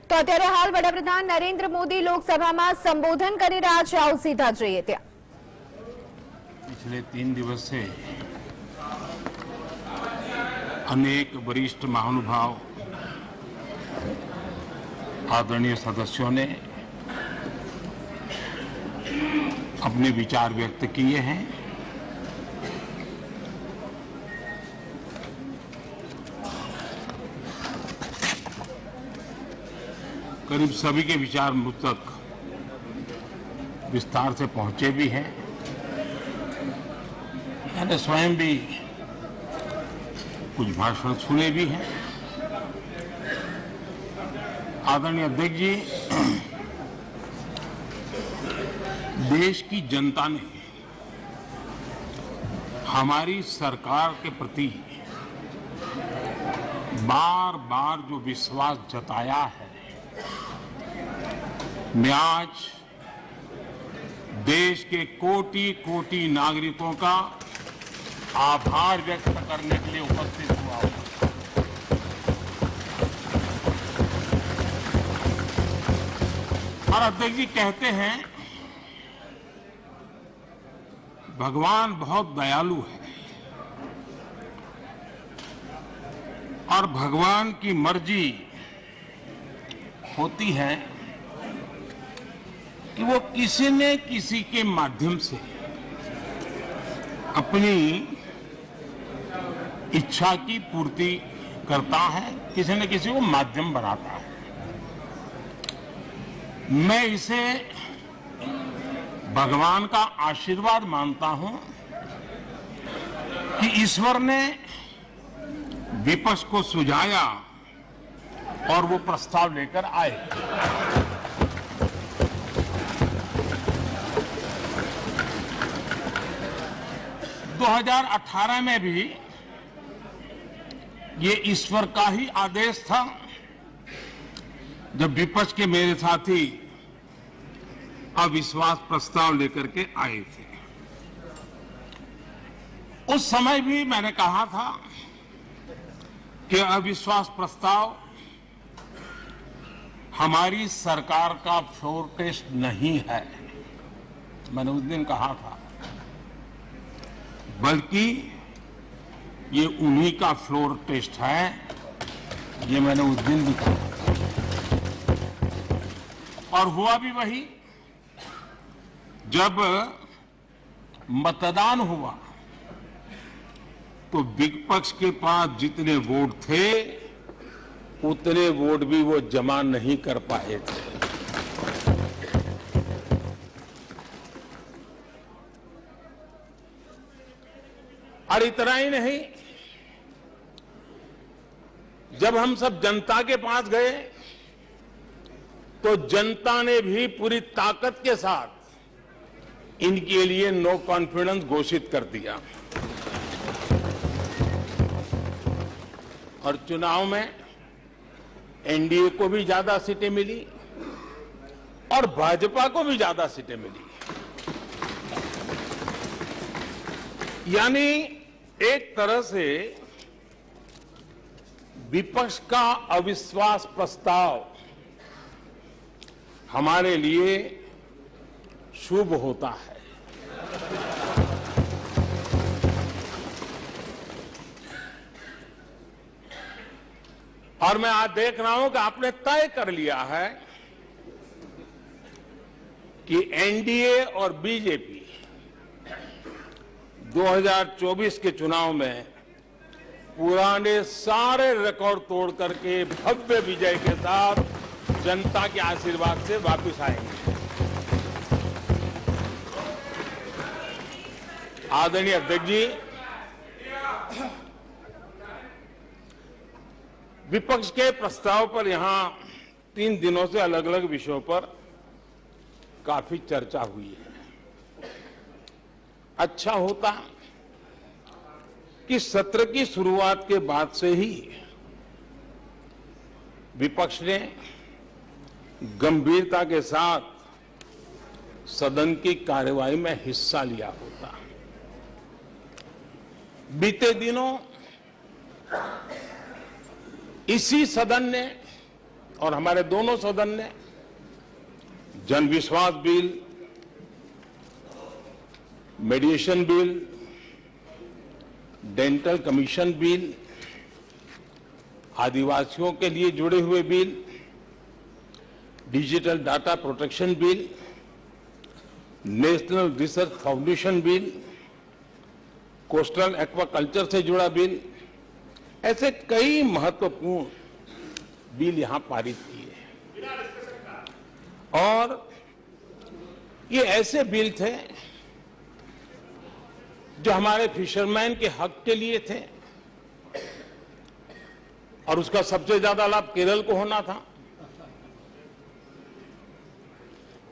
તો અત્યારે હાલ વડાપ્રધાન નરેન્દ્ર મોદી લોકસભામાં સંબોધન કરી રહ્યા છે। આવો સીધા જોઈએ ત્યાં। पिछले 3 दिवस से अनेक वरिष्ठ महानुभाव आदरणीय सदस्यों ने अपने विचार व्यक्त किए हैं। करीब सभी के विचार मुझ तक विस्तार से पहुंचे भी हैं। मैंने स्वयं भी कुछ भाषण सुने भी हैं। आदरणीय अध्यक्ष जी, देश की जनता ने हमारी सरकार के प्रति बार बार जो विश्वास जताया है, मैं आज देश के कोटि कोटि नागरिकों का आभार व्यक्त करने के लिए उपस्थित हुआ हूं। और अध्यक्ष जी कहते हैं भगवान बहुत दयालु है और भगवान की मर्जी होती है कि वो किसी न किसी के माध्यम से अपनी इच्छा की पूर्ति करता है, किसी न किसी को माध्यम बनाता है। मैं इसे भगवान का आशीर्वाद मानता हूं कि ईश्वर ने विपक्ष को सुझाया और वो प्रस्ताव लेकर आए। दो 2018 में भी ये ईश्वर का ही आदेश था, जब विपक्ष के मेरे साथी अविश्वास प्रस्ताव लेकर के आए थे। उस समय भी मैंने कहा था कि अविश्वास प्रस्ताव हमारी सरकार का फ्लोर टेस्ट नहीं है। मैंने उस दिन कहा था, बल्कि ये उन्हीं का फ्लोर टेस्ट है। ये मैंने उस दिन भी कहा और हुआ भी वही। जब मतदान हुआ तो विपक्ष के पास जितने वोट थे उतने वोट भी वो जमा नहीं कर पाए थे। और इतना ही नहीं, जब हम सब जनता के पास गए तो जनता ने भी पूरी ताकत के साथ इनके लिए नो कॉन्फिडेंस घोषित कर दिया। और चुनाव में एनडीए को भी ज्यादा सीटें मिली और भाजपा को भी ज्यादा सीटें मिली। यानी एक तरह से विपक्ष का अविश्वास प्रस्ताव हमारे लिए शुभ होता है। और मैं आज देख रहा हूं कि आपने तय कर लिया है कि एनडीए और बीजेपी 2024 के चुनाव में पुराने सारे रिकॉर्ड तोड़ करके भव्य विजय के साथ जनता के आशीर्वाद से वापस आएंगे। आदरणीय अध्यक्ष जी, विपक्ष के प्रस्ताव पर यहां 3 दिनों से अलग अलग विषयों पर काफी चर्चा हुई है। अच्छा होता कि सत्र की शुरुआत के बाद से ही विपक्ष ने गंभीरता के साथ सदन की कार्यवाही में हिस्सा लिया होता। बीते दिनों इसी सदन ने और हमारे दोनों सदन ने जन विश्वास bill, मेडिएशन bill, dental commission bill, आदिवासियों के लिए जुड़े हुए bill, digital data protection bill, national research foundation bill, coastal aquaculture से जुड़ा बिल, ऐसे कई महत्वपूर्ण बिल यहां पारित किए। और ये ऐसे बिल थे जो हमारे फिशरमैन के हक के लिए थे और उसका सबसे ज्यादा लाभ केरल को होना था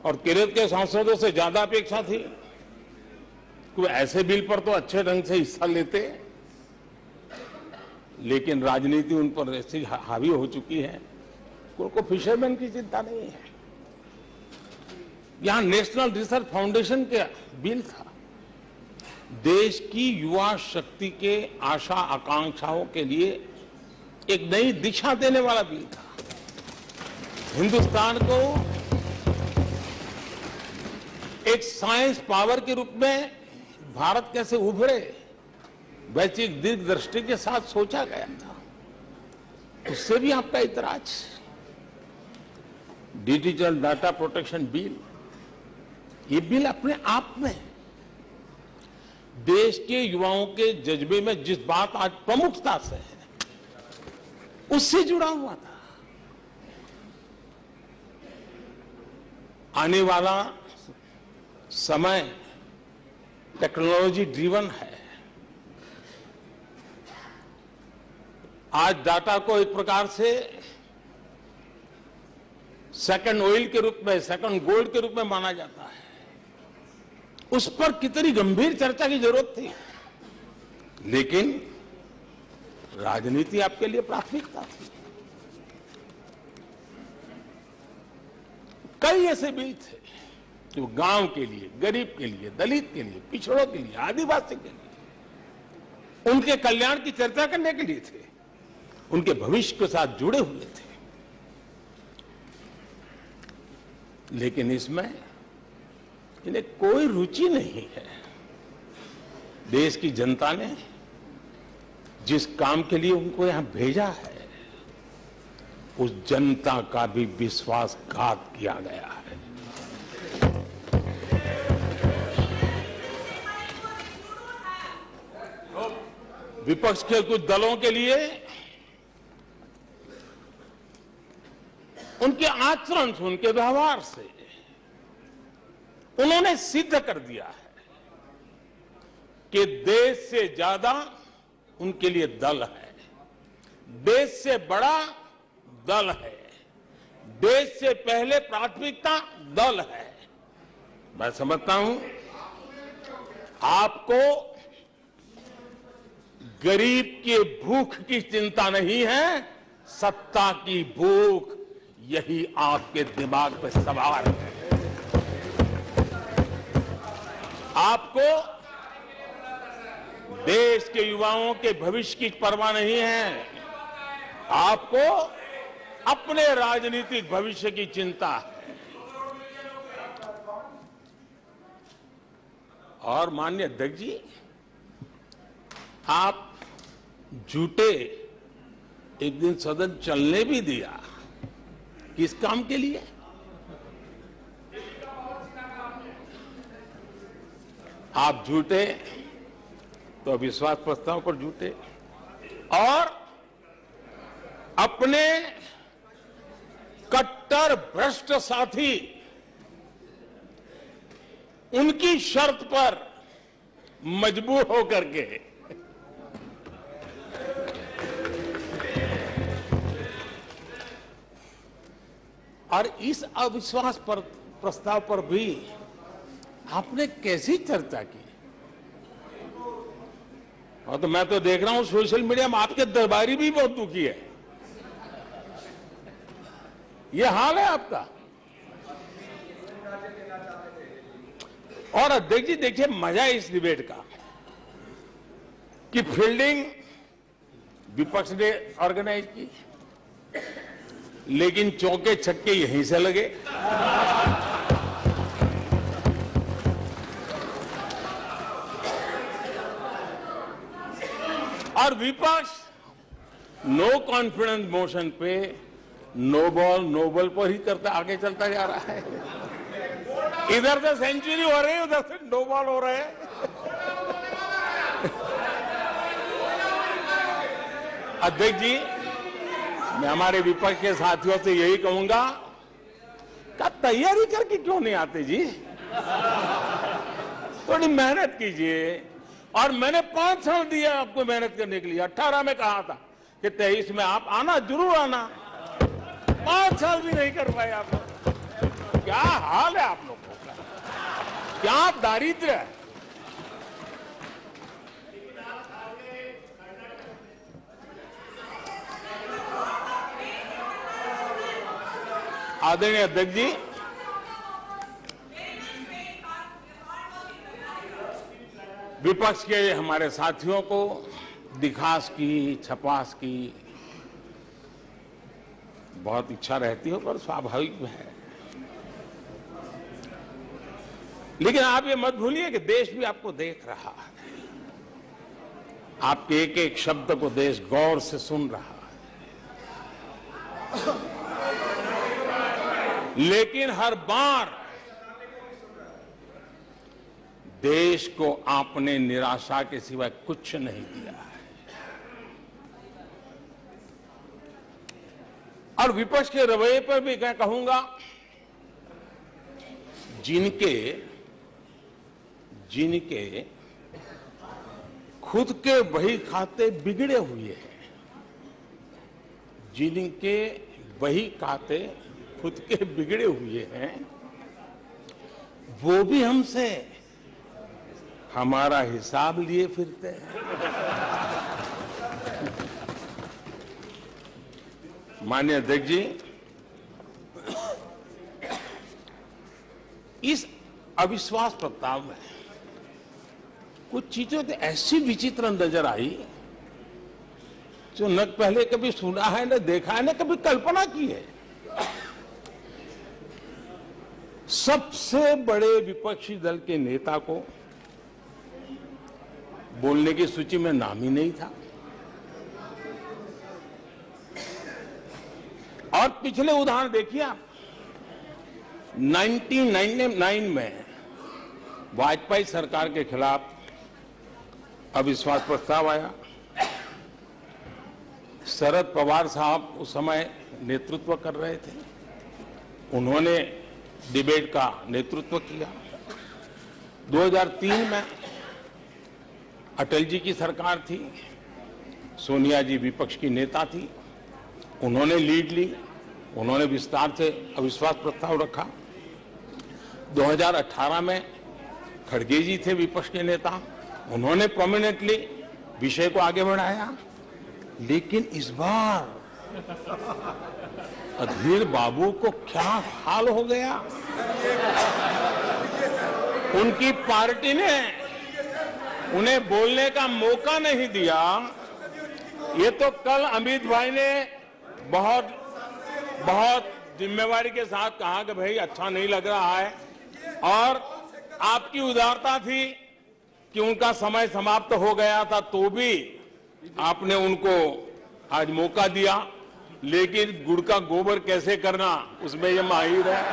और केरल के सांसदों से ज्यादा अपेक्षा थी कि ऐसे बिल पर तो अच्छे ढंग से हिस्सा लेते, लेकिन राजनीति उन पर ऐसी हावी हो चुकी है कि उनको फिशरमैन की चिंता नहीं है। यहां नेशनल रिसर्च फाउंडेशन का बिल था, देश की युवा शक्ति के आशा आकांक्षाओं के लिए एक नई दिशा देने वाला बिल था। हिंदुस्तान को एक साइंस पावर के रूप में भारत कैसे उभरे, वैश्विक दिग्दृष्टि के साथ सोचा गया था। उससे भी आपका इतराज। डिजिटल डाटा प्रोटेक्शन बिल, ये बिल अपने आप में देश के युवाओं के जज्बे में जिस बात आज प्रमुखता से है उससे जुड़ा हुआ था। आने वाला समय टेक्नोलॉजी ड्रिवन है। आज डाटा को एक प्रकार से सेकंड ऑयल के रूप में, सेकंड गोल्ड के रूप में माना जाता है। उस पर कितनी गंभीर चर्चा की जरूरत थी, लेकिन राजनीति आपके लिए प्राथमिकता थी। कई ऐसे बिल थे जो गांव के लिए, गरीब के लिए, दलित के लिए, पिछड़ों के लिए, आदिवासी के लिए, उनके कल्याण की चर्चा करने के लिए थे, उनके भविष्य के साथ जुड़े हुए थे। लेकिन इसमें इन्हें कोई रुचि नहीं है। देश की जनता ने जिस काम के लिए उनको यहां भेजा है, उस जनता का भी विश्वासघात किया गया है। विपक्ष के कुछ दलों के लिए उनके आचरण से, उनके व्यवहार से उन्होंने सिद्ध कर दिया है कि देश से ज्यादा उनके लिए दल है, देश से बड़ा दल है, देश से पहले प्राथमिकता दल है। मैं समझता हूं आपको गरीब के भूख की चिंता नहीं है, सत्ता की भूख, यही आपके दिमाग पे सवार है। आपको देश के युवाओं के भविष्य की परवाह नहीं है, आपको अपने राजनीतिक भविष्य की चिंता है। और माननीय अध्यक्ष जी, आप झूठे एक दिन सदन चलने भी दिया, किस काम के लिए? आप झूठे तो अविश्वास प्रस्ताव पर झूठे और अपने कट्टर भ्रष्ट साथी उनकी शर्त पर मजबूर होकर के और इस अविश्वास पर प्रस्ताव पर भी आपने कैसी चर्चा की? और तो मैं तो देख रहा हूं सोशल मीडिया में आपके दरबारी भी बहुत दुखी है। यह हाल है आपका। और अध्यक्ष जी देखिए, मजा इस डिबेट का कि फील्डिंग विपक्ष ने ऑर्गेनाइज की, लेकिन चौके छक्के यहीं से लगे। और विपक्ष नो कॉन्फिडेंस मोशन पे नो बॉल नो बॉल पर ही करता आगे चलता जा रहा है। इधर से सेंचुरी हो रही है, उधर से नो बॉल हो रहे हैं। अध्यक्ष जी, मैं हमारे विपक्ष के साथियों से यही कहूंगा कि तैयारी करके क्यों नहीं आते जी? थोड़ी मेहनत कीजिए। और मैंने 5 साल दिया आपको मेहनत करने के लिए। 18 में कहा था कि 23 में आप आना, जरूर आना। 5 साल भी नहीं कर पाए आप लोग। क्या हाल है आप लोगों का, क्या दारिद्र्य है। आदरणीय अध्यक्ष जी, विपक्ष के हमारे साथियों को दिखास की, छपास की बहुत इच्छा रहती है, पर स्वाभाविक है। लेकिन आप ये मत भूलिए कि देश भी आपको देख रहा है। आपके एक एक शब्द को देश गौर से सुन रहा है। लेकिन हर बार देश को आपने निराशा के सिवाय कुछ नहीं दिया है। और विपक्ष के रवैये पर भी मैं कहूंगा, जिनके खुद के वही खाते बिगड़े हुए हैं, जिनके वही खाते खुद के बिगड़े हुए हैं, वो भी हमसे हमारा हिसाब लिए फिरते हैं। माननीय अध्यक्ष जी, इस अविश्वास प्रस्ताव में कुछ चीजें तो ऐसी विचित्र नजर आई जो न पहले कभी सुना है, न देखा है, न कभी कल्पना की है। सबसे बड़े विपक्षी दल के नेता को बोलने की सूची में नाम ही नहीं था। और पिछले उदाहरण देखिए आप। 1999 में वाजपेयी सरकार के खिलाफ अविश्वास प्रस्ताव आया। शरद पवार साहब उस समय नेतृत्व कर रहे थे, उन्होंने डिबेट का नेतृत्व किया। 2003 में अटल जी की सरकार थी, सोनिया जी विपक्ष की नेता थी, उन्होंने लीड ली, उन्होंने विस्तार से अविश्वास प्रस्ताव रखा। 2018 में खड़गे जी थे विपक्ष के नेता, उन्होंने प्रोमिनेंटली विषय को आगे बढ़ाया। लेकिन इस बार अधीर बाबू को क्या हाल हो गया, उनकी पार्टी ने उन्हें बोलने का मौका नहीं दिया। ये तो कल अमित भाई ने बहुत जिम्मेवारी के साथ कहा कि भाई अच्छा नहीं लग रहा है, और आपकी उदारता थी कि उनका समय समाप्त हो गया था तो भी आपने उनको आज मौका दिया। लेकिन गुड़ का गोबर कैसे करना, उसमें ये माहिर है।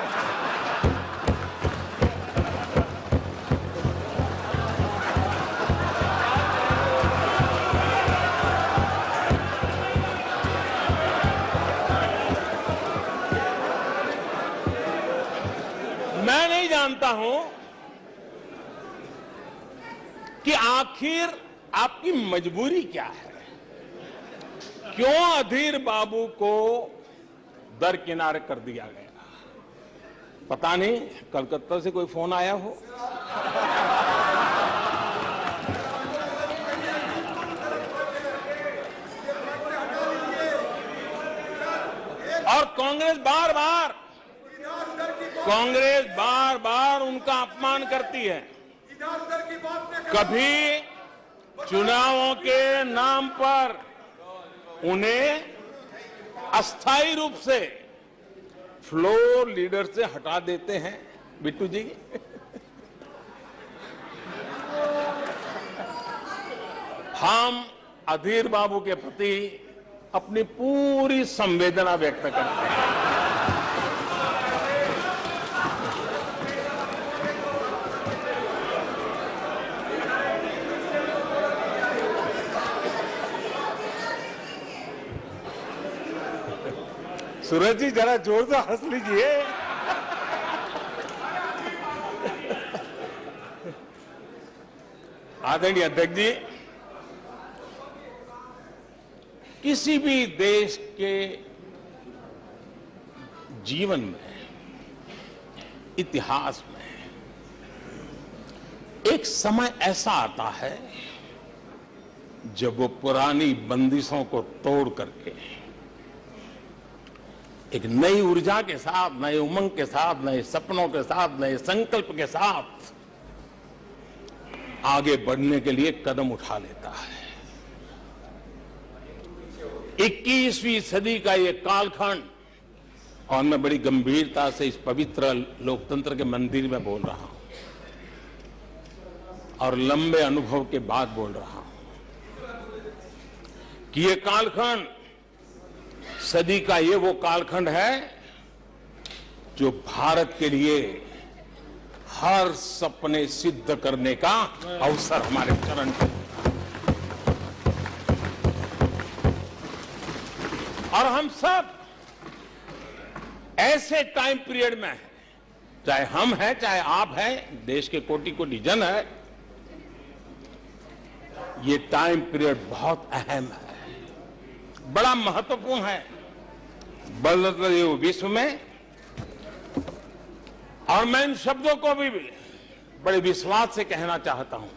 मैं नहीं जानता हूं कि आखिर आपकी मजबूरी क्या है, क्यों अधीर बाबू को दरकिनारे कर दिया गया। पता नहीं कलकत्ता से कोई फोन आया हो। और कांग्रेस बार बार उनका अपमान करती है। कभी चुनावों के नाम पर उन्हें अस्थायी रूप से फ्लोर लीडर से हटा देते हैं बिट्टू जी। हम अधीर बाबू के प्रति अपनी पूरी संवेदना व्यक्त करते हैं। सूरज जी जरा जोर से हंस लीजिए। आदरणीय अध्यक्ष जी, किसी भी देश के जीवन में, इतिहास में एक समय ऐसा आता है जब वो पुरानी बंदिशों को तोड़ करके एक नई ऊर्जा के साथ, नए उमंग के साथ, नए सपनों के साथ, नए संकल्प के साथ आगे बढ़ने के लिए कदम उठा लेता है। 21वीं सदी का ये कालखंड, और मैं बड़ी गंभीरता से इस पवित्र लोकतंत्र के मंदिर में बोल रहा हूं और लंबे अनुभव के बाद बोल रहा हूं कि ये कालखंड, सदी का ये वो कालखंड है जो भारत के लिए हर सपने सिद्ध करने का अवसर हमारे चरण पे। और हम सब ऐसे टाइम पीरियड में हैं, चाहे हम हैं, चाहे आप हैं, देश के कोटि कोटि जन है, ये टाइम पीरियड बहुत अहम है, बड़ा महत्वपूर्ण है बदलते हुए विश्व में। और मैं इन शब्दों को भी बड़े विश्वास से कहना चाहता हूं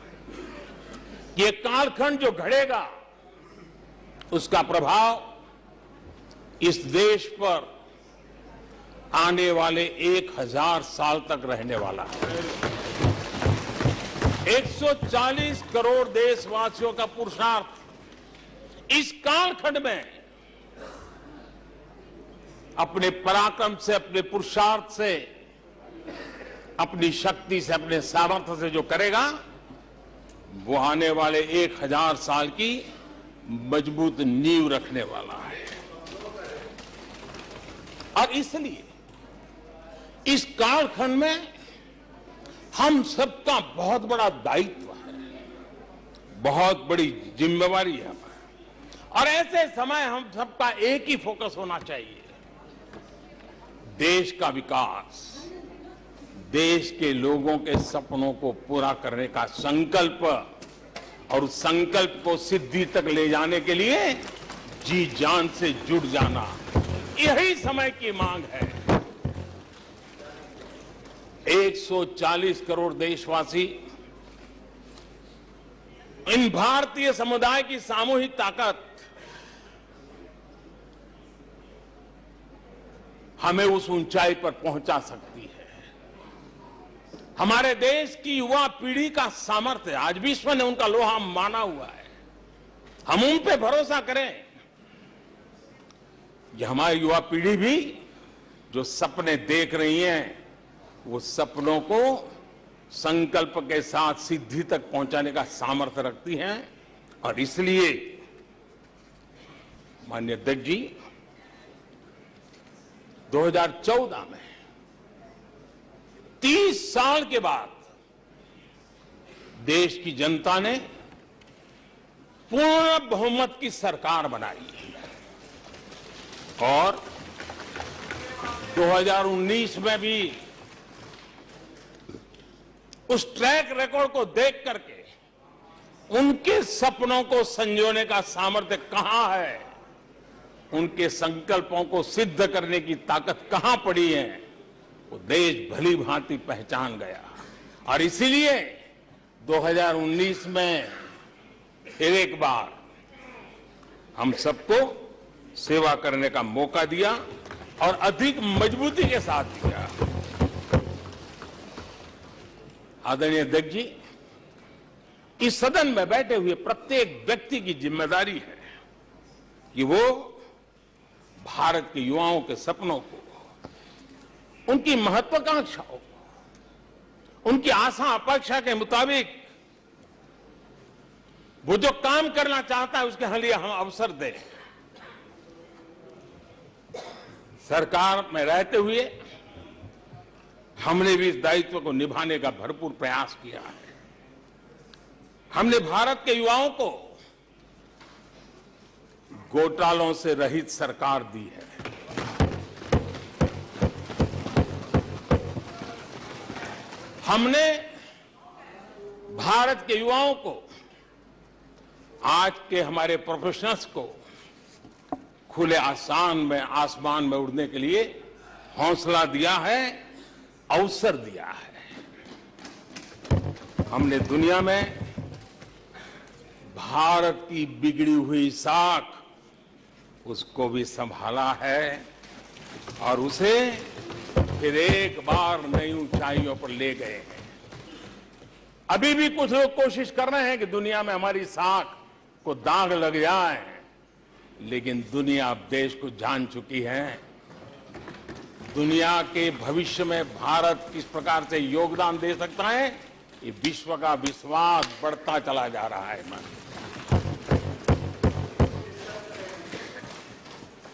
कि ये कालखंड जो घड़ेगा उसका प्रभाव इस देश पर आने वाले 1000 साल तक रहने वाला है। 140 करोड़ देशवासियों का पुरुषार्थ इस कालखंड में अपने पराक्रम से, अपने पुरुषार्थ से, अपनी शक्ति से, अपने सामर्थ्य से जो करेगा वो आने वाले 1000 साल की मजबूत नींव रखने वाला है। और इसलिए इस कालखंड में हम सबका बहुत बड़ा दायित्व है, बहुत बड़ी जिम्मेवारी है। और ऐसे समय हम सबका एक ही फोकस होना चाहिए, देश का विकास, देश के लोगों के सपनों को पूरा करने का संकल्प, और उस संकल्प को सिद्धि तक ले जाने के लिए जी जान से जुट जाना, यही समय की मांग है। 140 करोड़ देशवासी इन भारतीय समुदाय की सामूहिक ताकत हमें उस ऊंचाई पर पहुंचा सकती है। हमारे देश की युवा पीढ़ी का सामर्थ्य, आज विश्व ने उनका लोहा माना हुआ है, हम उन पे भरोसा करें। ये हमारी युवा पीढ़ी भी जो सपने देख रही है, वो सपनों को संकल्प के साथ सिद्धि तक पहुंचाने का सामर्थ्य रखती हैं। और इसलिए माननीय अध्यक्ष जी, 2014 में 30 साल के बाद देश की जनता ने पूर्ण बहुमत की सरकार बनाई और 2019 में भी उस ट्रैक रिकॉर्ड को देख करके उनके सपनों को संजोने का सामर्थ्य कहां है, उनके संकल्पों को सिद्ध करने की ताकत कहां पड़ी है, वो देश भली भांति पहचान गया। और इसीलिए 2019 में फिर एक बार हम सबको सेवा करने का मौका दिया और अधिक मजबूती के साथ दिया। आदरणीय अध्यक्ष जी, इस सदन में बैठे हुए प्रत्येक व्यक्ति की जिम्मेदारी है कि वो भारत के युवाओं के सपनों को उनकी महत्वाकांक्षाओं, उनकी आशा अपेक्षा के मुताबिक वो जो काम करना चाहता है उसके लिए हम अवसर दें। सरकार में रहते हुए हमने भी इस दायित्व को निभाने का भरपूर प्रयास किया है। हमने भारत के युवाओं को घोटालों से रहित सरकार दी है। हमने भारत के युवाओं को, आज के हमारे प्रोफेशनल्स को खुले आसमान में उड़ने के लिए हौसला दिया है, अवसर दिया है। हमने दुनिया में भारत की बिगड़ी हुई साख उसको भी संभाला है और उसे फिर एक बार नई ऊंचाइयों पर ले गए हैं। अभी भी कुछ लोग कोशिश कर रहे हैं कि दुनिया में हमारी साख को दाग लग जाए, लेकिन दुनिया अब देश को जान चुकी है। दुनिया के भविष्य में भारत किस प्रकार से योगदान दे सकता है, ये विश्व का विश्वास बढ़ता चला जा रहा है।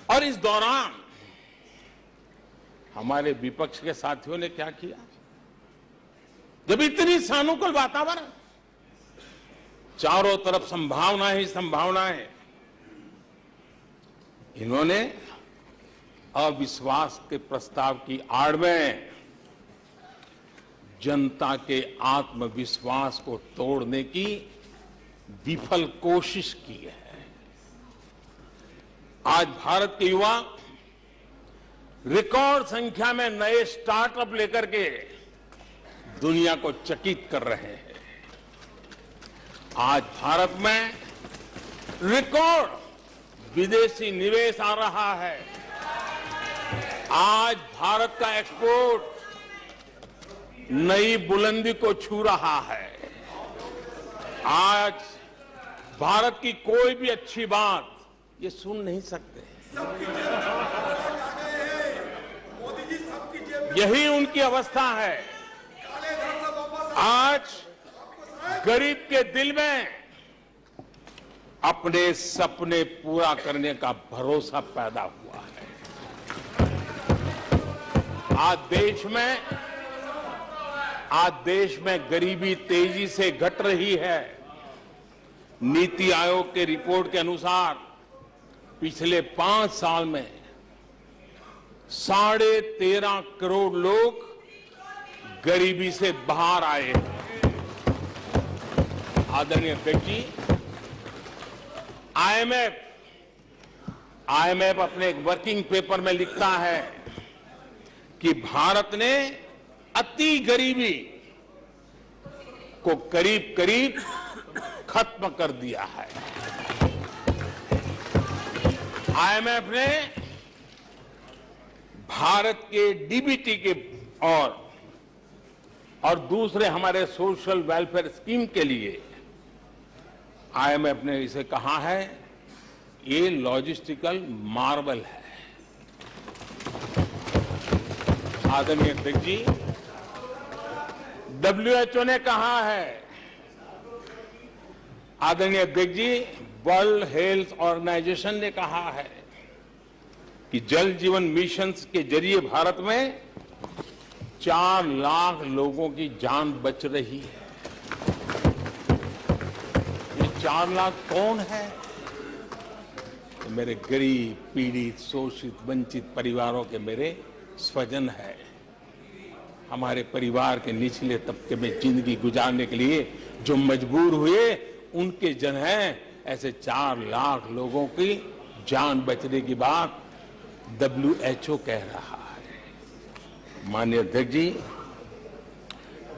और इस दौरान हमारे विपक्ष के साथियों ने क्या किया? जब इतनी सानुकूल वातावरण, चारों तरफ संभावना ही संभावनाएं, इन्होंने अविश्वास के प्रस्ताव की आड़ में जनता के आत्मविश्वास को तोड़ने की विफल कोशिश की है। आज भारत के युवा रिकॉर्ड संख्या में नए स्टार्टअप लेकर के दुनिया को चकित कर रहे हैं। आज भारत में रिकॉर्ड विदेशी निवेश आ रहा है। आज भारत का एक्सपोर्ट नई बुलंदी को छू रहा है। आज भारत की कोई भी अच्छी बात ये सुन नहीं सकते। यही उनकी अवस्था है। आज गरीब के दिल में अपने सपने पूरा करने का भरोसा पैदा हुआ है। आज देश में गरीबी तेजी से घट रही है। नीति आयोग के रिपोर्ट के अनुसार पिछले 5 साल में 13.5 करोड़ लोग गरीबी से बाहर आए हैं। आदरणीय अध्यक्ष जी, आईएमएफ अपने एक वर्किंग पेपर में लिखता है कि भारत ने अति गरीबी को करीब करीब खत्म कर दिया है। आईएमएफ ने भारत के डीबीटी के और दूसरे हमारे सोशल वेलफेयर स्कीम के लिए आईएमएफ ने इसे कहा है, ये लॉजिस्टिकल मार्वल है। आदरणीय अध्यक्ष जी, डब्ल्यूएचओ ने कहा है, आदरणीय अध्यक्ष जी, वर्ल्ड हेल्थ ऑर्गेनाइजेशन ने कहा है कि जल जीवन मिशन के जरिए भारत में 4 लाख लोगों की जान बच रही है। ये 4 लाख कौन है? तो मेरे गरीब, पीड़ित, शोषित, वंचित परिवारों के मेरे स्वजन है। हमारे परिवार के निचले तबके में जिंदगी गुजारने के लिए जो मजबूर हुए, उनके जन हैं। ऐसे 4 लाख लोगों की जान बचने की बात डब्ल्यूएचओ कह रहा है। माननीय अध्यक्ष जी,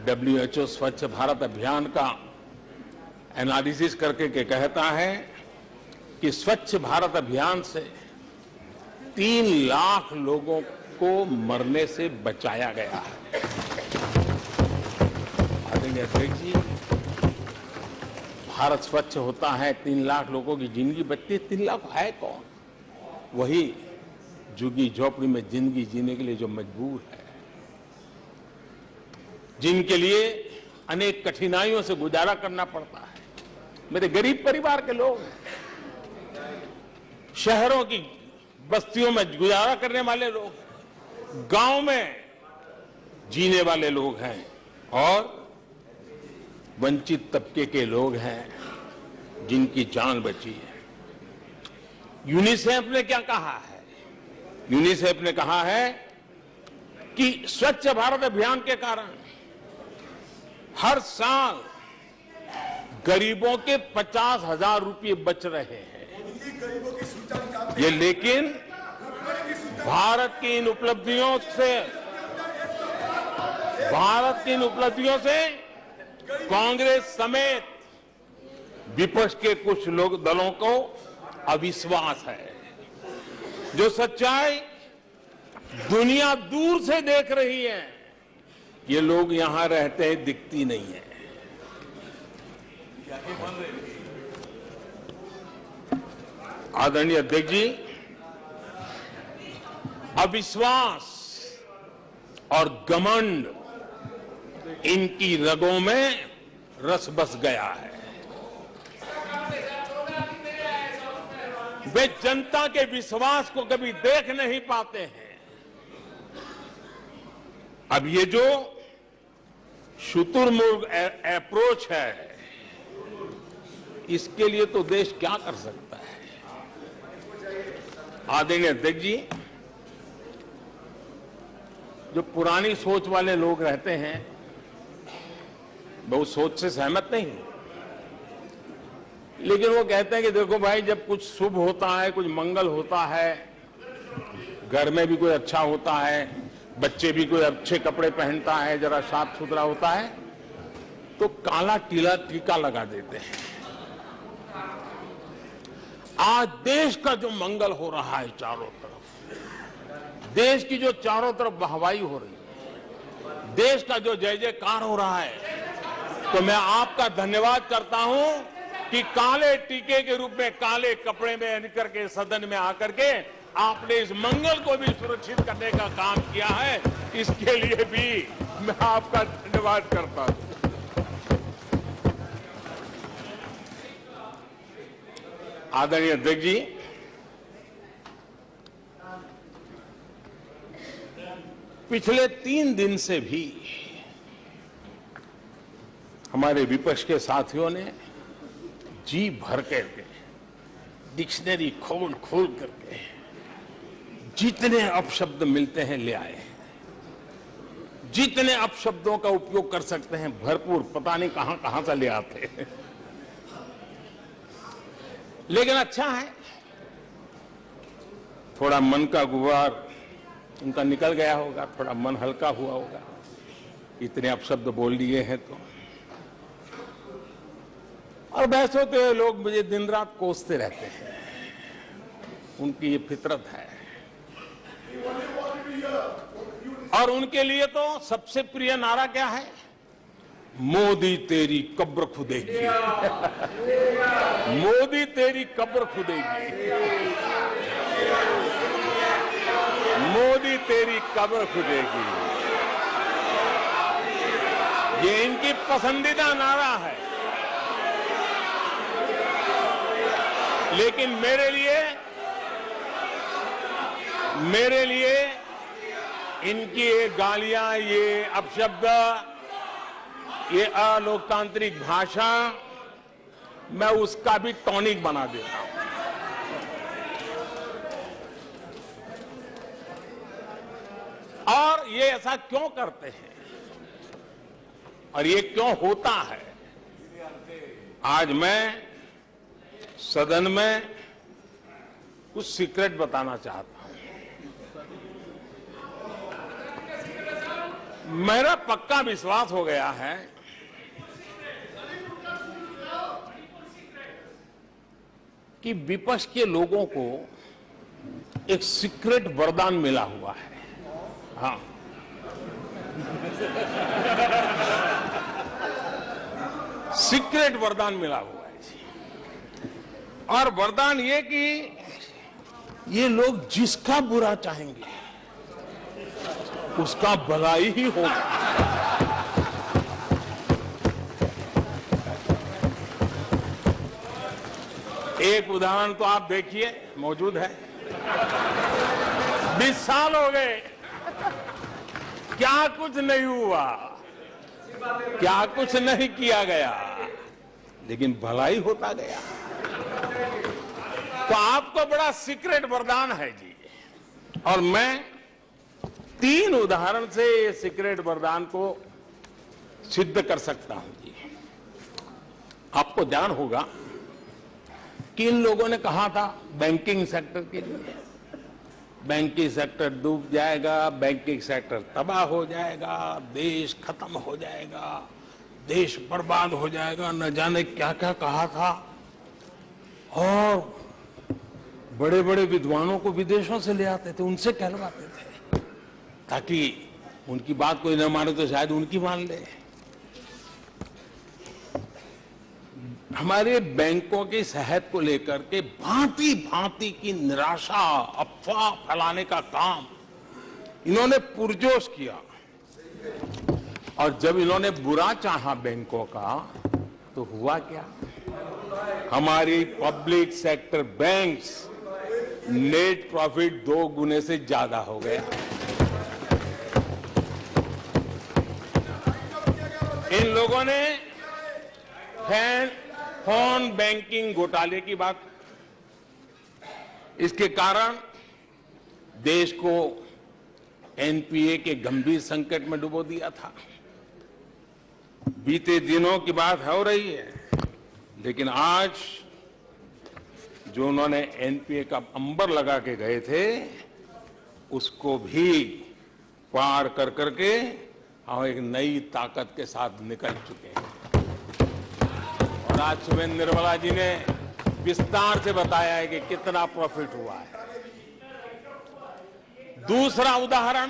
डब्ल्यूएचओ स्वच्छ भारत अभियान का एनालिसिस करके के कहता है कि स्वच्छ भारत अभियान से 3 लाख लोगों को मरने से बचाया गया है। आदरणीय अध्यक्ष जी, भारत स्वच्छ होता है, 3 लाख लोगों की जिंदगी बचती है। 3 लाख है कौन? वही झुग्गी झोपड़ी में जिंदगी जीने के लिए जो मजबूर है। जिनके लिए अनेक कठिनाइयों से गुजारा करना पड़ता है। मेरे गरीब परिवार के लोग, शहरों की बस्तियों में गुजारा करने वाले लोग, गांव में जीने वाले लोग हैं और वंचित तबके के लोग हैं जिनकी जान बची है। यूनिसेफ ने क्या कहा है? यूनिसेफ ने कहा है कि स्वच्छ भारत अभियान के कारण हर साल गरीबों के 50,000 रुपये बच रहे हैं। ये लेकिन भारत की इन उपलब्धियों से कांग्रेस समेत विपक्ष के कुछ लोग दलों को अविश्वास है। जो सच्चाई दुनिया दूर से देख रही है, ये लोग यहां रहते हैं दिखती नहीं है। आदरणीय अध्यक्ष जी, अविश्वास और घमंड इनकी रगों में रस बस गया है। वे जनता के विश्वास को कभी देख नहीं पाते हैं। अब ये जो शुतुरमुर्ग अप्रोच है, इसके लिए तो देश क्या कर सकता है? आदरणीय अध्यक्ष जी, जो पुरानी सोच वाले लोग रहते हैं, मैं उस सोच से सहमत नहीं हूं, लेकिन वो कहते हैं कि देखो भाई, जब कुछ शुभ होता है, कुछ मंगल होता है, घर में भी कोई अच्छा होता है, बच्चे भी कोई अच्छे कपड़े पहनता है, जरा साफ सुथरा होता है, तो काला टीका लगा देते हैं। आज देश का जो मंगल हो रहा है चारों तरफ, देश की जो चारों तरफ वाहवाही हो रही है, देश का जो जय जयकार हो रहा है, तो मैं आपका धन्यवाद करता हूं कि काले टीके के रूप में, काले कपड़े में निकल के सदन में आकर के आपने इस मंगल को भी सुरक्षित करने का काम किया है। इसके लिए भी मैं आपका धन्यवाद करता हूं। आदरणीय अध्यक्ष जी, पिछले 3 दिन से भी हमारे विपक्ष के साथियों ने जी भर करके, डिक्शनरी खोल खोल करके जितने अपशब्द मिलते हैं ले आए हैं, जितने अपशब्दों का उपयोग कर सकते हैं भरपूर, पता नहीं कहां कहां से ले आते हैं। लेकिन अच्छा है, थोड़ा मन का गुबार उनका निकल गया होगा, थोड़ा मन हल्का हुआ होगा, इतने अपशब्द बोल लिए हैं तो। और वैसे तो लोग मुझे दिन रात कोसते रहते हैं, उनकी ये फितरत है। और उनके लिए तो सबसे प्रिय नारा क्या है? मोदी तेरी कब्र खुदेगी। मोदी तेरी कब्र खुदेगी, मोदी तेरी कब्र खुदेगी, ये इनकी पसंदीदा नारा है। लेकिन मेरे लिए इनकी ये गालियां, ये अपशब्द, ये अलोकतांत्रिक भाषा, मैं उसका भी टॉनिक बना देता हूं। और ये ऐसा क्यों करते हैं और ये क्यों होता है? आज मैं सदन में कुछ सीक्रेट बताना चाहता हूं। मेरा पक्का विश्वास हो गया है कि विपक्ष के लोगों को एक सीक्रेट वरदान मिला हुआ है। हाँ, सीक्रेट वरदान मिला हुआ है। और वरदान ये कि ये लोग जिसका बुरा चाहेंगे उसका भलाई ही होगा। एक उदाहरण तो आप देखिए, मौजूद है। 20 साल हो गए, क्या कुछ नहीं हुआ, क्या कुछ नहीं किया गया, लेकिन भलाई होता गया। तो आपको बड़ा सीक्रेट वरदान है जी, और मैं 3 उदाहरण से ये सीक्रेट वरदान को सिद्ध कर सकता हूं जी। आपको ध्यान होगा कि इन लोगों ने कहा था बैंकिंग सेक्टर के लिए, बैंकिंग सेक्टर डूब जाएगा, बैंकिंग सेक्टर तबाह हो जाएगा, देश खत्म हो जाएगा, देश बर्बाद हो जाएगा, न जाने क्या क्या कहा था। और बड़े बड़े विद्वानों को विदेशों से ले आते थे, उनसे कहलवाते थे, ताकि उनकी बात कोई न माने तो शायद उनकी मान ले। हमारे बैंकों की सेहत को लेकर के भांति भांति की निराशा, अफवाह फैलाने का काम इन्होंने पुरजोश किया। और जब इन्होंने बुरा चाहा बैंकों का, तो हुआ क्या? हमारी public sector banks net profit 2 गुने से ज्यादा हो गया। इन लोगों ने फोन बैंकिंग घोटाले की बात, इसके कारण देश को एनपीए के गंभीर संकट में डुबो दिया था। बीते दिनों की बात हो रही है, लेकिन आज जो उन्होंने एनपीए का अंबर लगा के गए थे, उसको भी पार कर करके हम एक नई ताकत के साथ निकल चुके हैं। और आज सुबह निर्मला जी ने विस्तार से बताया है कि कितना प्रॉफिट हुआ है। दूसरा उदाहरण,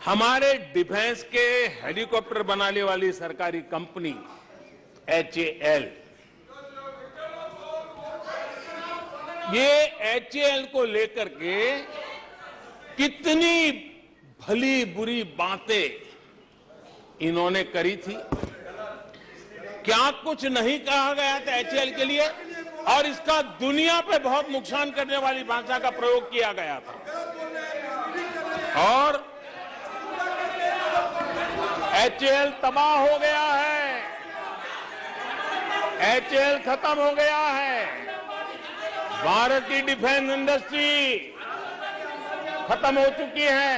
हमारे डिफेंस के हेलीकॉप्टर बनाने वाली सरकारी कंपनी HAL, ये HAL को लेकर के कितनी भली बुरी बातें इन्होंने करी थी। क्या कुछ नहीं कहा गया था HAL के लिए, और इसका दुनिया पे बहुत नुकसान करने वाली भाषा का प्रयोग किया गया था। और HAL तबाह हो गया है, HAL खत्म हो गया है, भारत की डिफेंस इंडस्ट्री खत्म हो चुकी है।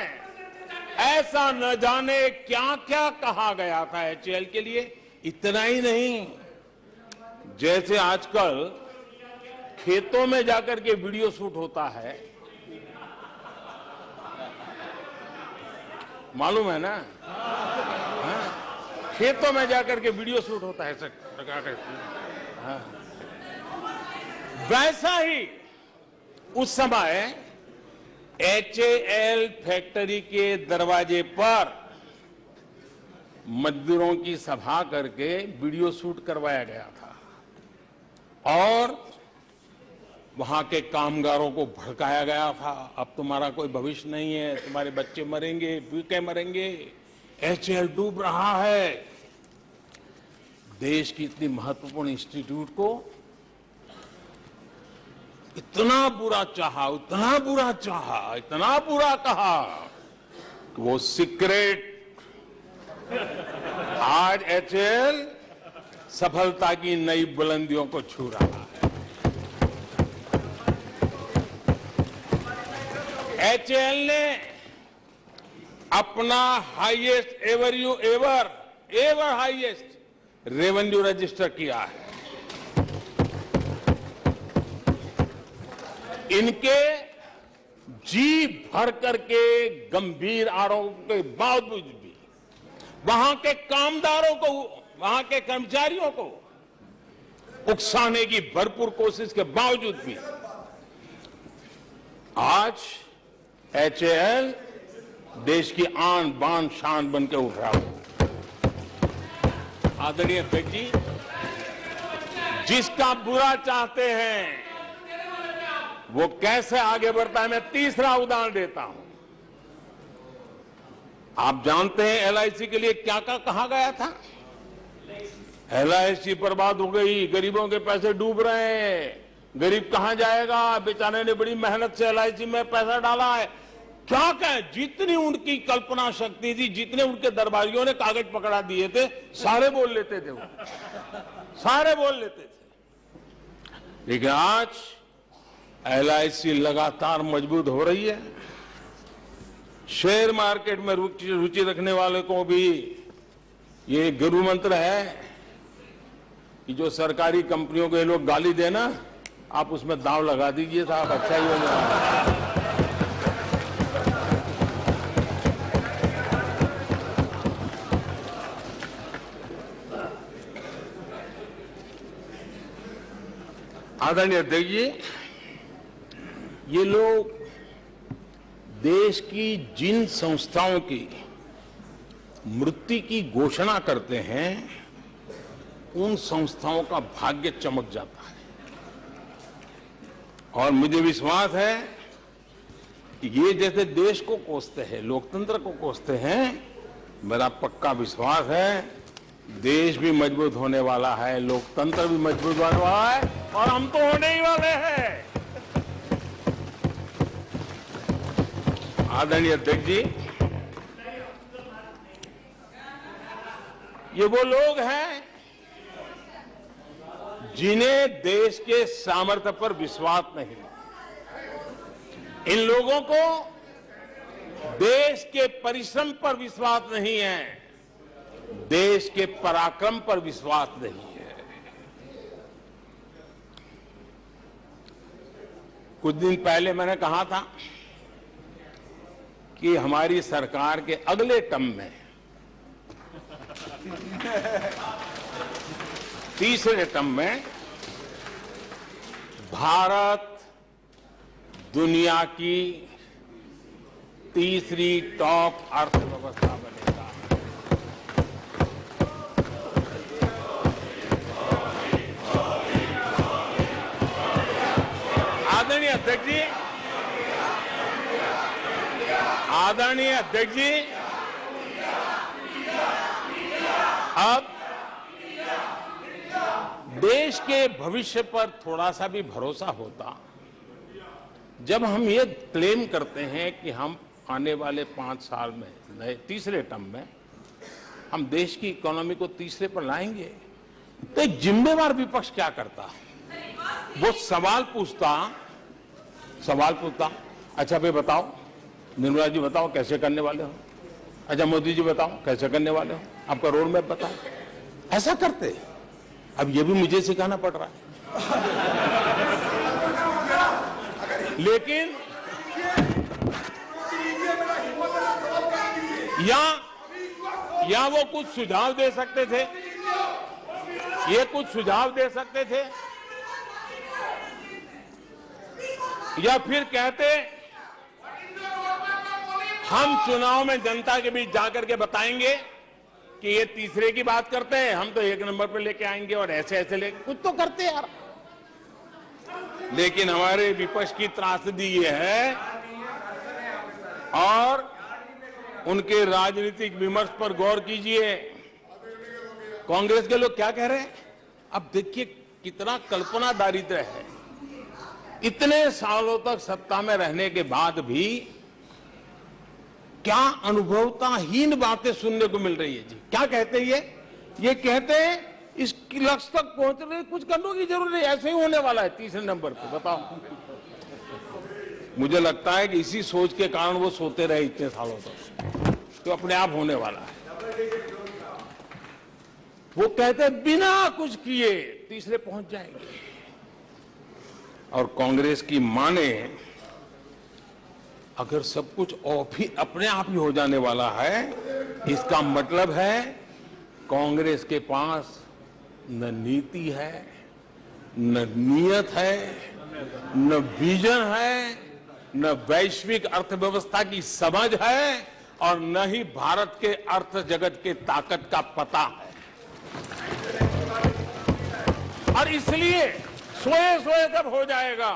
ऐसा न जाने क्या क्या कहा गया था HAL के लिए। इतना ही नहीं, जैसे आजकल खेतों में जाकर के वीडियो शूट होता है, मालूम है ना? खेतों में जाकर के वीडियो शूट होता है, हाँ। वैसा ही उस समय HAL फैक्ट्री के दरवाजे पर मजदूरों की सभा करके वीडियो शूट करवाया गया था, और वहां के कामगारों को भड़काया गया था। अब तुम्हारा कोई भविष्य नहीं है, तुम्हारे बच्चे मरेंगे, भूखे मरेंगे, HAL डूब रहा है। देश की इतनी महत्वपूर्ण इंस्टीट्यूट को इतना बुरा चाहा, इतना बुरा चाहा, इतना बुरा कहा कि वो सीक्रेट आज HAL सफलता की नई बुलंदियों को छू रहा है। HAL ने अपना highest ever highest revenue register किया है। इनके जी भर करके गंभीर आरोपों के बावजूद भी, वहां के कामदारों को, वहां के कर्मचारियों को उकसाने की भरपूर कोशिश के बावजूद भी आज HAL देश की आन बान शान बन के उठ रहा है। आदरणीय अध्यक्ष जी, जिसका बुरा चाहते हैं वो कैसे आगे बढ़ता है, मैं तीसरा उदाहरण देता हूं। आप जानते हैं LIC के लिए क्या क्या कहा गया था? LIC बर्बाद हो गई, गरीबों के पैसे डूब रहे हैं, गरीब कहां जाएगा? बेचारे ने बड़ी मेहनत से LIC में पैसा डाला है। क्या कहें, जितनी उनकी कल्पना शक्ति थी, जितने उनके दरबारियों ने कागज पकड़ा दिए थे, सारे बोल लेते थे वो, सारे बोल लेते थे। लेकिन आज LIC लगातार मजबूत हो रही है। शेयर मार्केट में रुचि रखने वाले को भी ये गुरु मंत्र है कि जो सरकारी कंपनियों को ये लोग गाली देना, आप उसमें दांव लगा दीजिए साहब, अच्छा ही होने वाला है। आदरणीय अध्यक्ष जी, ये लोग देश की जिन संस्थाओं की मृत्यु की घोषणा करते हैं, उन संस्थाओं का भाग्य चमक जाता है। और मुझे विश्वास है कि ये जैसे देश को कोसते हैं, लोकतंत्र को कोसते हैं, मेरा पक्का विश्वास है देश भी मजबूत होने वाला है, लोकतंत्र भी मजबूत होने वाला है, और हम तो होने ही वाले हैं। आदरणीय अध्यक्ष जी, ये वो लोग हैं जिन्हें देश के सामर्थ्य पर विश्वास नहीं। इन लोगों को देश के परिश्रम पर विश्वास नहीं है, देश के पराक्रम पर विश्वास नहीं है। कुछ दिन पहले मैंने कहा था कि हमारी सरकार के अगले टर्म में, तीसरे टर्म में, भारत दुनिया की तीसरी टॉप अर्थव्यवस्था बनेगा। आदरणीय अध्यक्ष जी, आदरणीय अध्यक्ष जी, अब देश के भविष्य पर थोड़ा सा भी भरोसा होता जब हम ये क्लेम करते हैं कि हम आने वाले 5 साल में, नए तीसरे टर्म में, हम देश की इकोनॉमी को तीसरे पर लाएंगे। तो एक जिम्मेवार विपक्ष क्या करता? वो सवाल पूछता, अच्छा भाई बताओ, निर्मला जी बताओ कैसे करने वाले हो, अच्छा मोदी जी बताओ कैसे करने वाले हो, आपका रोड मैप बताओ। ऐसा करते। अब ये भी मुझे सिखाना पड़ रहा है। लेकिन या वो कुछ सुझाव दे सकते थे, ये कुछ सुझाव दे सकते थे, या फिर कहते हम चुनाव में जनता के बीच जाकर के बताएंगे कि ये तीसरे की बात करते हैं, हम तो 1 नंबर पे लेके आएंगे, और ऐसे ऐसे लेके कुछ तो करते यार। लेकिन हमारे विपक्ष की त्रासदी ये है, और उनके राजनीतिक विमर्श पर गौर कीजिए। कांग्रेस के लोग क्या कह रहे हैं? अब देखिए कितना कल्पना दारिद्र्य है। इतने सालों तक सत्ता में रहने के बाद भी क्या अनुभवताहीन बातें सुनने को मिल रही है जी। क्या कहते हैं ये कहते हैं इस लक्ष्य तक पहुंचने कुछ करने की जरूरत नहीं, ऐसे ही होने वाला है तीसरे नंबर पे। बताओ, मुझे लगता है कि इसी सोच के कारण वो सोते रहे इतने सालों तक, तो अपने आप होने वाला है। वो कहते हैं बिना कुछ किए तीसरे पहुंच जाएंगे, और कांग्रेस की माने अगर सब कुछ अपने आप ही हो जाने वाला है, इसका मतलब है कांग्रेस के पास न नीति है, न नियत है, न विजन है, न वैश्विक अर्थव्यवस्था की समझ है, और न ही भारत के अर्थ जगत के ताकत का पता है। और इसलिए सोए जब हो जाएगा,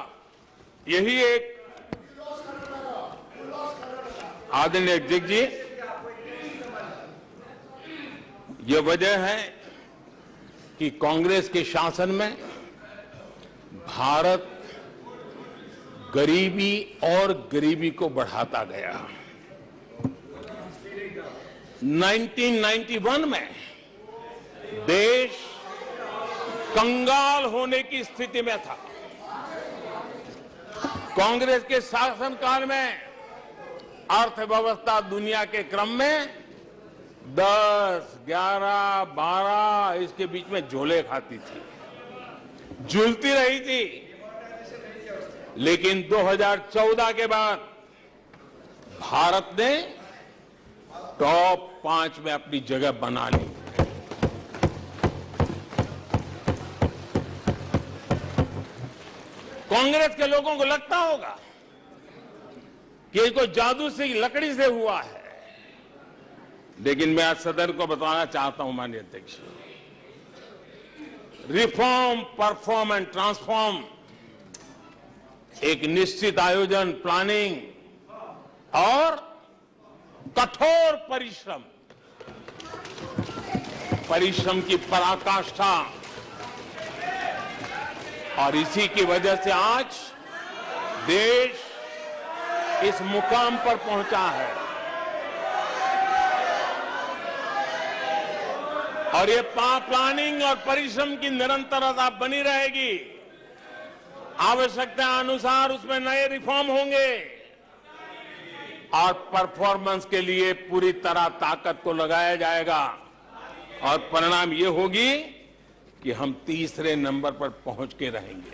यही एक आदरणीय अध्यक्ष जी, ये वजह है कि कांग्रेस के शासन में भारत गरीबी और गरीबी को बढ़ाता गया। 1991 में देश कंगाल होने की स्थिति में था। कांग्रेस के शासनकाल में अर्थव्यवस्था दुनिया के क्रम में 10, 11, 12 इसके बीच में झोले खाती थी, झूलती रही थी। लेकिन 2014 के बाद भारत ने टॉप 5 में अपनी जगह बना ली। कांग्रेस के लोगों को लगता होगा कि ये कोई जादू से लकड़ी से हुआ है, लेकिन मैं आज सदन को बताना चाहता हूं माननीय अध्यक्ष, रिफॉर्म, परफॉर्म एंड ट्रांसफॉर्म एक निश्चित आयोजन, प्लानिंग और कठोर परिश्रम की पराकाष्ठा, और इसी की वजह से आज देश इस मुकाम पर पहुंचा है। और ये प्लानिंग और परिश्रम की निरंतरता बनी रहेगी। आवश्यकता अनुसार उसमें नए रिफॉर्म होंगे और परफॉर्मेंस के लिए पूरी तरह ताकत को लगाया जाएगा, और परिणाम ये होगी कि हम तीसरे नंबर पर पहुंच के रहेंगे।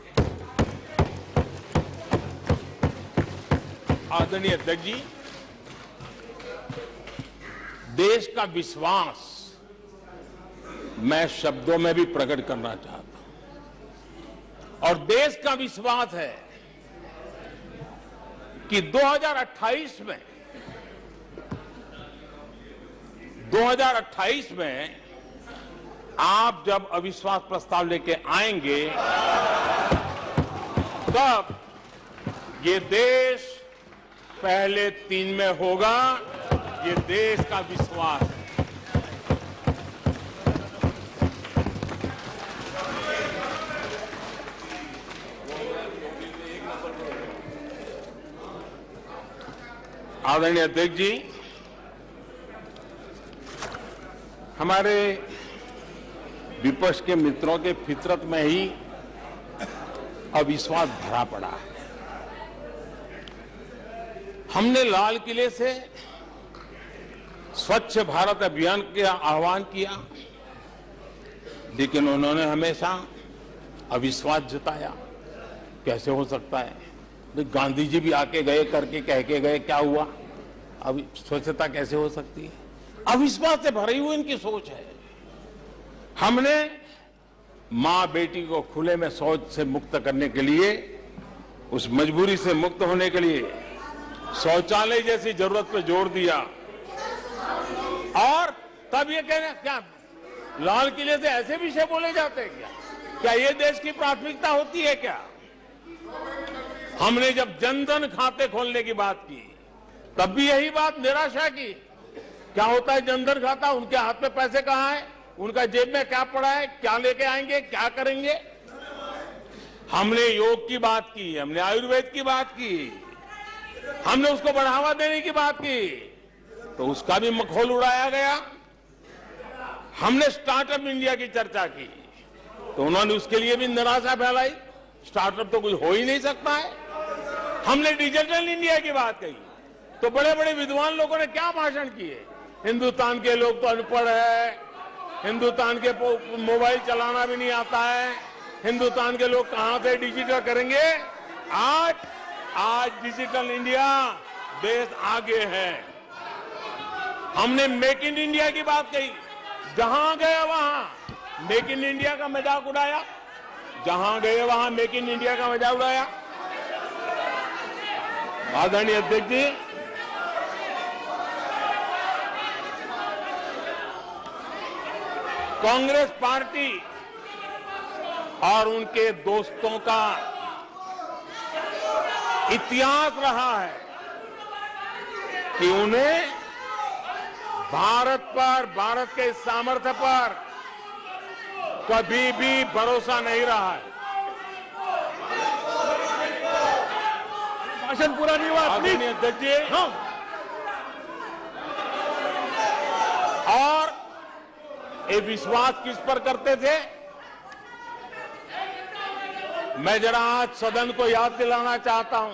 आदरणीय अध्यक्ष जी, देश का विश्वास मैं शब्दों में भी प्रकट करना चाहता हूं, और देश का विश्वास है कि 2028 में आप जब अविश्वास प्रस्ताव लेके आएंगे, तब ये देश पहले 3 में होगा। ये देश का विश्वास है। आदरणीय अध्यक्ष जी, हमारे विपक्ष के मित्रों के फितरत में ही अविश्वास भरा पड़ा है। हमने लाल किले से स्वच्छ भारत अभियान का आह्वान किया, लेकिन उन्होंने हमेशा अविश्वास जताया। कैसे हो सकता है? गांधी जी भी आके गए, करके कह के गए, क्या हुआ? अब स्वच्छता कैसे हो सकती है? अविश्वास से भरी हुई इनकी सोच है। हमने मां बेटी को खुले में शौच से मुक्त करने के लिए, उस मजबूरी से मुक्त होने के लिए शौचालय जैसी जरूरत पर जोर दिया, और तब ये कहना, क्या लाल किले से ऐसे विषय बोले जाते हैं क्या? क्या ये देश की प्राथमिकता होती है क्या? हमने जब जन-धन खाते खोलने की बात की, तब भी यही बात निराशा की। क्या होता है जन-धन खाता? उनके हाथ में पैसे कहां है? उनका जेब में क्या पड़ा है? क्या लेके आएंगे? क्या करेंगे? हमने योग की बात की, हमने आयुर्वेद की बात की, हमने उसको बढ़ावा देने की बात की, तो उसका भी मखौल उड़ाया गया। हमने स्टार्टअप इंडिया की चर्चा की, तो उन्होंने उसके लिए भी निराशा फैलाई। स्टार्टअप तो कुछ हो ही नहीं सकता है। हमने डिजिटल इंडिया की बात कही, तो बड़े बड़े विद्वान लोगों ने क्या भाषण किए। हिंदुस्तान के लोग तो अनपढ़ है, हिंदुस्तान के मोबाइल चलाना भी नहीं आता है, हिंदुस्तान के लोग कहां से डिजिटल करेंगे। आज डिजिटल इंडिया, देश आगे है। हमने मेक इन इंडिया की बात कही, जहां गए वहां मेक इन इंडिया का मजाक उड़ाया, जहां गए वहां मेक इन इंडिया का मजाक उड़ाया। आदरणीय अध्यक्ष जी, कांग्रेस पार्टी और उनके दोस्तों का इतिहास रहा है कि उन्हें भारत पर, भारत के सामर्थ्य पर कभी भी भरोसा नहीं रहा है। भाषण पूरा नहीं हुआ। आदरणीय अध्यक्ष जी, हाँ। और ये विश्वास किस पर करते थे? मैं जरा आज सदन को याद दिलाना चाहता हूं।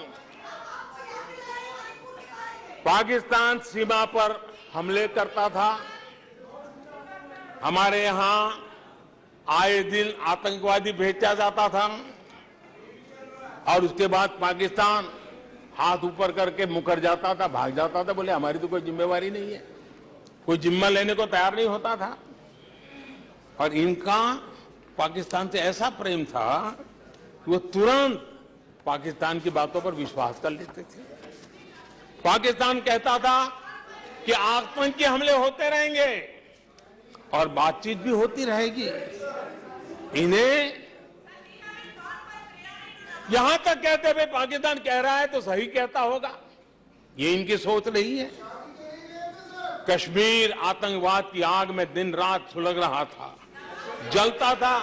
पाकिस्तान सीमा पर हमले करता था, हमारे यहां आए दिन आतंकवादी भेजा जाता था, और उसके बाद पाकिस्तान हाथ ऊपर करके मुकर जाता था, भाग जाता था, बोले हमारी तो कोई जिम्मेवारी नहीं है, कोई जिम्मा लेने को तैयार नहीं होता था। और इनका पाकिस्तान से ऐसा प्रेम था कि वो तुरंत पाकिस्तान की बातों पर विश्वास कर लेते थे। पाकिस्तान कहता था कि आतंकी हमले होते रहेंगे और बातचीत भी होती रहेगी। इन्हें यहां तक कहते हुए पाकिस्तान कह रहा है तो सही कहता होगा, ये इनकी सोच नहीं है। कश्मीर आतंकवाद की आग में दिन रात सुलग रहा था, जलता था,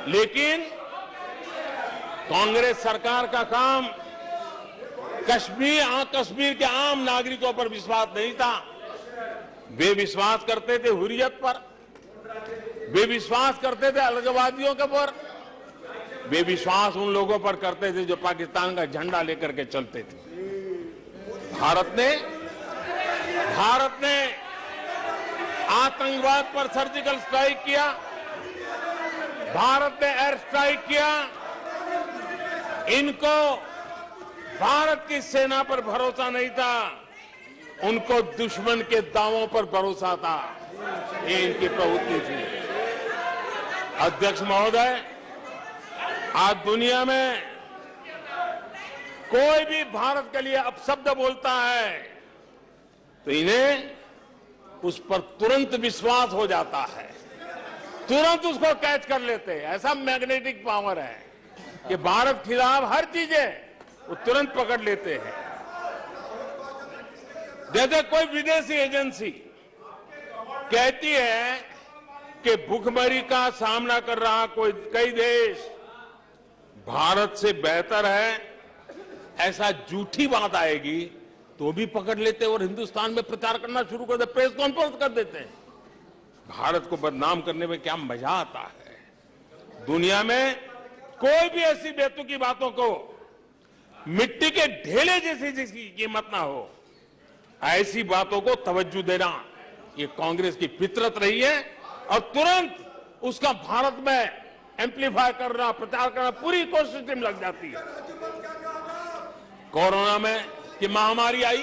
लेकिन कांग्रेस सरकार का काम कश्मीर के आम नागरिकों पर विश्वास नहीं था। वे विश्वास करते थे हुर्रियत पर, वे विश्वास करते थे अलगवादियों के ऊपर, वे विश्वास उन लोगों पर करते थे जो पाकिस्तान का झंडा लेकर के चलते थे। भारत ने आतंकवाद पर सर्जिकल स्ट्राइक किया, भारत ने एयर स्ट्राइक किया। इनको भारत की सेना पर भरोसा नहीं था, उनको दुश्मन के दावों पर भरोसा था। ये इनकी प्रवृत्ति थी। अध्यक्ष महोदय, आज दुनिया में कोई भी भारत के लिए अपशब्द बोलता है तो इन्हें उस पर तुरंत विश्वास हो जाता है, तुरंत उसको कैच कर लेते हैं। ऐसा मैग्नेटिक पावर है कि भारत खिलाफ हर चीजें वो तुरंत पकड़ लेते हैं। जैसे कोई विदेशी एजेंसी कहती है कि भूखमरी का सामना कर रहा कई देश भारत से बेहतर है, ऐसा झूठी बात आएगी तो भी पकड़ लेते और हिंदुस्तान में प्रचार करना शुरू कर देते, प्रेस कॉन्फ्रेंस कर देते हैं। भारत को बदनाम करने में क्या मजा आता है। दुनिया में कोई भी ऐसी बेतुकी बातों को मिट्टी के ढेले जैसी जिसकी कीमत ना हो, ऐसी बातों को तवज्जो देना ये कांग्रेस की फितरत रही है, और तुरंत उसका भारत में एम्पलीफाई करना, प्रचार करना पूरी कोशिश में लग जाती है। कोरोना में की महामारी आई,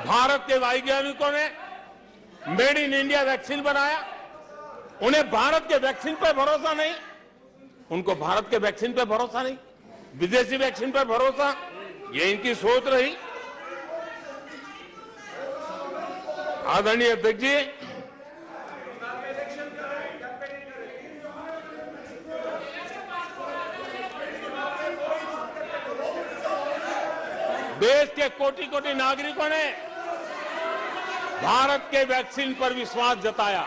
भारत के वैज्ञानिकों ने मेड इन इंडिया वैक्सीन बनाया, उन्हें भारत के वैक्सीन पर भरोसा नहीं, उनको भारत के वैक्सीन पर भरोसा नहीं, विदेशी वैक्सीन पर भरोसा, ये इनकी सोच रही। आदरणीय अध्यक्ष जी, देश के कोटि कोटि नागरिकों ने भारत के वैक्सीन पर विश्वास जताया।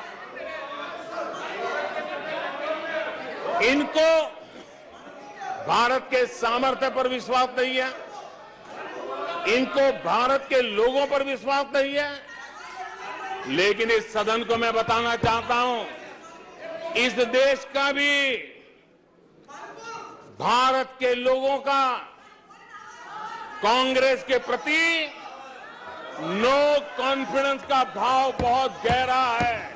इनको भारत के सामर्थ्य पर विश्वास नहीं है, इनको भारत के लोगों पर विश्वास नहीं है। लेकिन इस सदन को मैं बताना चाहता हूं, इस देश का भी, भारत के लोगों का कांग्रेस के प्रति नो कॉन्फिडेंस का भाव बहुत गहरा है।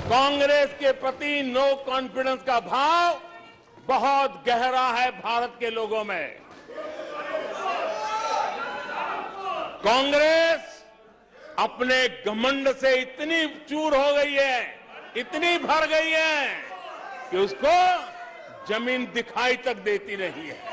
कांग्रेस के प्रति नो कॉन्फिडेंस का भाव बहुत गहरा है भारत के लोगों में। कांग्रेस अपने घमंड से इतनी चूर हो गई है, इतनी भर गई है कि उसको जमीन दिखाई तक देती नहीं है।